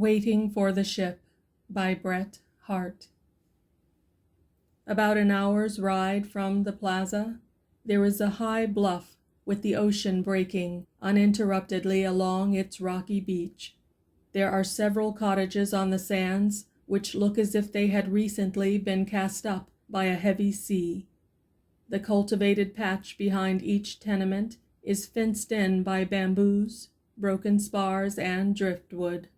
Waiting for the Ship by Bret Harte. About an hour's ride from the plaza, there is a high bluff with the ocean breaking uninterruptedly along its rocky beach. There are several cottages on the sands which look as if they had recently been cast up by a heavy sea. The cultivated patch behind each tenement is fenced in by bamboos, broken spars, and driftwood.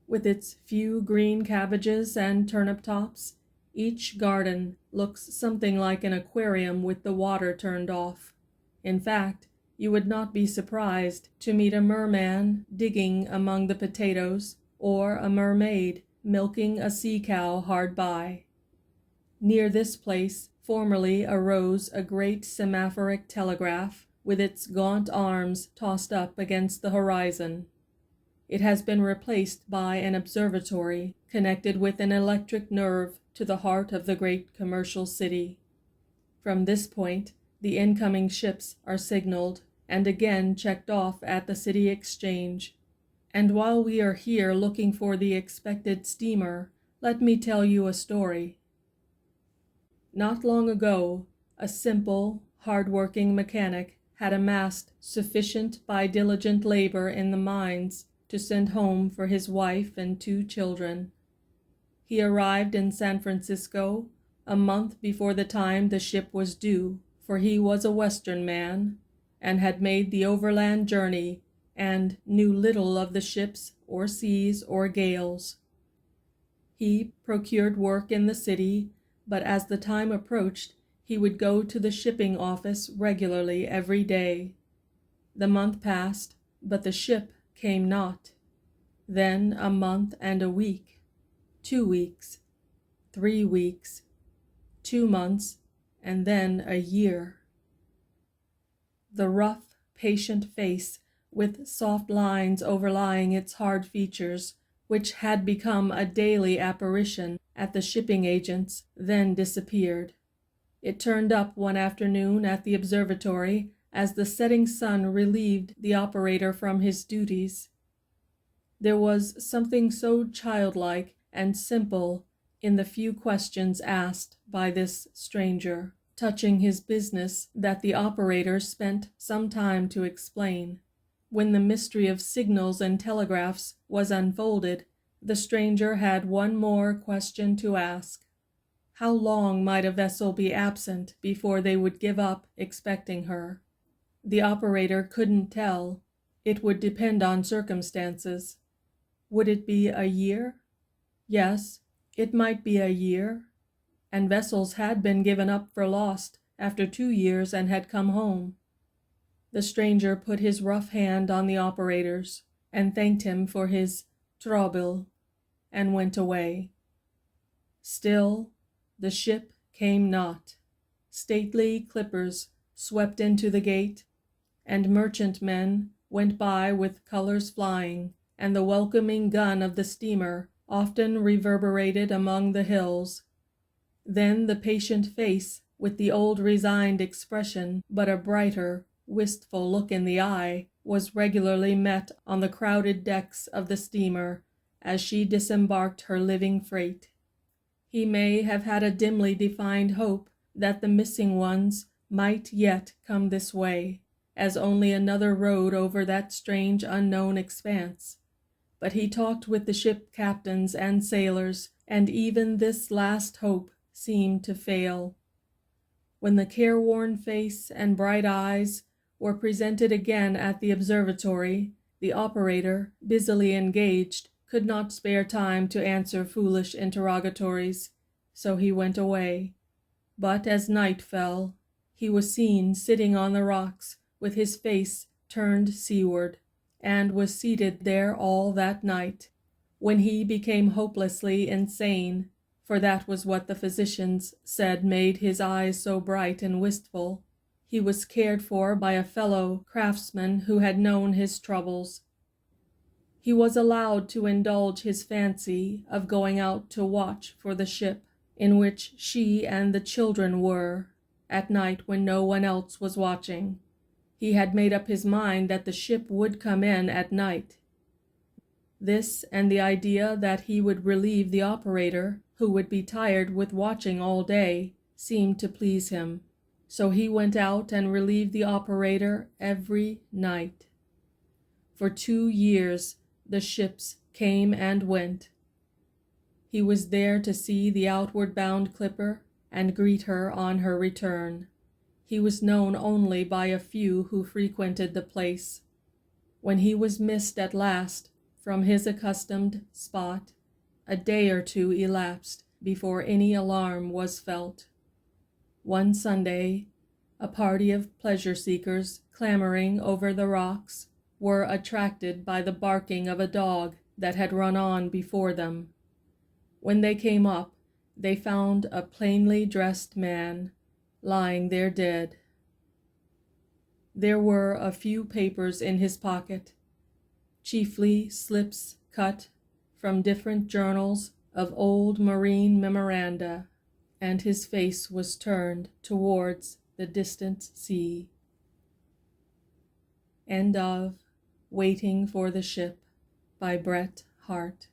With its few green cabbages and turnip tops, each garden looks something like an aquarium with the water turned off. In fact, you would not be surprised to meet a merman digging among the potatoes or a mermaid milking a sea cow hard by. Near this place formerly arose a great semaphoric telegraph with its gaunt arms tossed up against the horizon. It has been replaced by an observatory connected with an electric nerve to the heart of the great commercial city. From this point, the incoming ships are signaled and again checked off at the city exchange. And while we are here looking for the expected steamer, let me tell you a story. Not long ago, a simple, hard-working mechanic had amassed sufficient by diligent labor in the mines to send home for his wife and 2 children. He arrived in San Francisco a month before the time the ship was due, for he was a Western man, and had made the overland journey, and knew little of the ships or seas or gales. He procured work in the city, but as the time approached, he would go to the shipping office regularly every day. The month passed, but the ship came not. Then a month and a week, 2 weeks, 3 weeks, 2 months, and then a year. The rough, patient face, with soft lines overlying its hard features, which had become a daily apparition at the shipping agents, then disappeared. It turned up one afternoon at the observatory as the setting sun relieved the operator from his duties. There was something so childlike and simple in the few questions asked by this stranger touching his business that the operator spent some time to explain. When the mystery of signals and telegraphs was unfolded, the stranger had one more question to ask. How long might a vessel be absent before they would give up expecting her? The operator couldn't tell. It would depend on circumstances. Would it be a year? Yes, it might be a year. And vessels had been given up for lost after 2 years and had come home. The stranger put his rough hand on the operator's and thanked him for his trouble, and went away. Still, the ship came not. Stately clippers swept into the gate, and merchantmen went by with colors flying, and the welcoming gun of the steamer often reverberated among the hills. Then the patient face, with the old resigned expression, but a brighter, wistful look in the eye, was regularly met on the crowded decks of the steamer as she disembarked her living freight. He may have had a dimly defined hope that the missing ones might yet come this way, as only another road over that strange unknown expanse. But he talked with the ship captains and sailors, and even this last hope seemed to fail. When the careworn face and bright eyes were presented again at the observatory, the operator, busily engaged, could not spare time to answer foolish interrogatories, so he went away. But as night fell, he was seen sitting on the rocks with his face turned seaward, and was seated there all that night. When he became hopelessly insane, for that was what the physicians said made his eyes so bright and wistful, he was cared for by a fellow craftsman who had known his troubles. He was allowed to indulge his fancy of going out to watch for the ship, in which she and the children were, at night when no one else was watching. He had made up his mind that the ship would come in at night. This and the idea that he would relieve the operator, who would be tired with watching all day, seemed to please him. So he went out and relieved the operator every night. For 2 years the ships came and went. He was there to see the outward bound clipper and greet her on her return. He was known only by a few who frequented the place. When he was missed at last from his accustomed spot, a day or two elapsed before any alarm was felt. One Sunday, a party of pleasure-seekers clambering over the rocks were attracted by the barking of a dog that had run on before them. When they came up, they found a plainly dressed man lying there dead. There were a few papers in his pocket, chiefly slips cut from different journals of old marine memoranda, and his face was turned towards the distant sea. End of Waiting for the Ship by Bret Harte.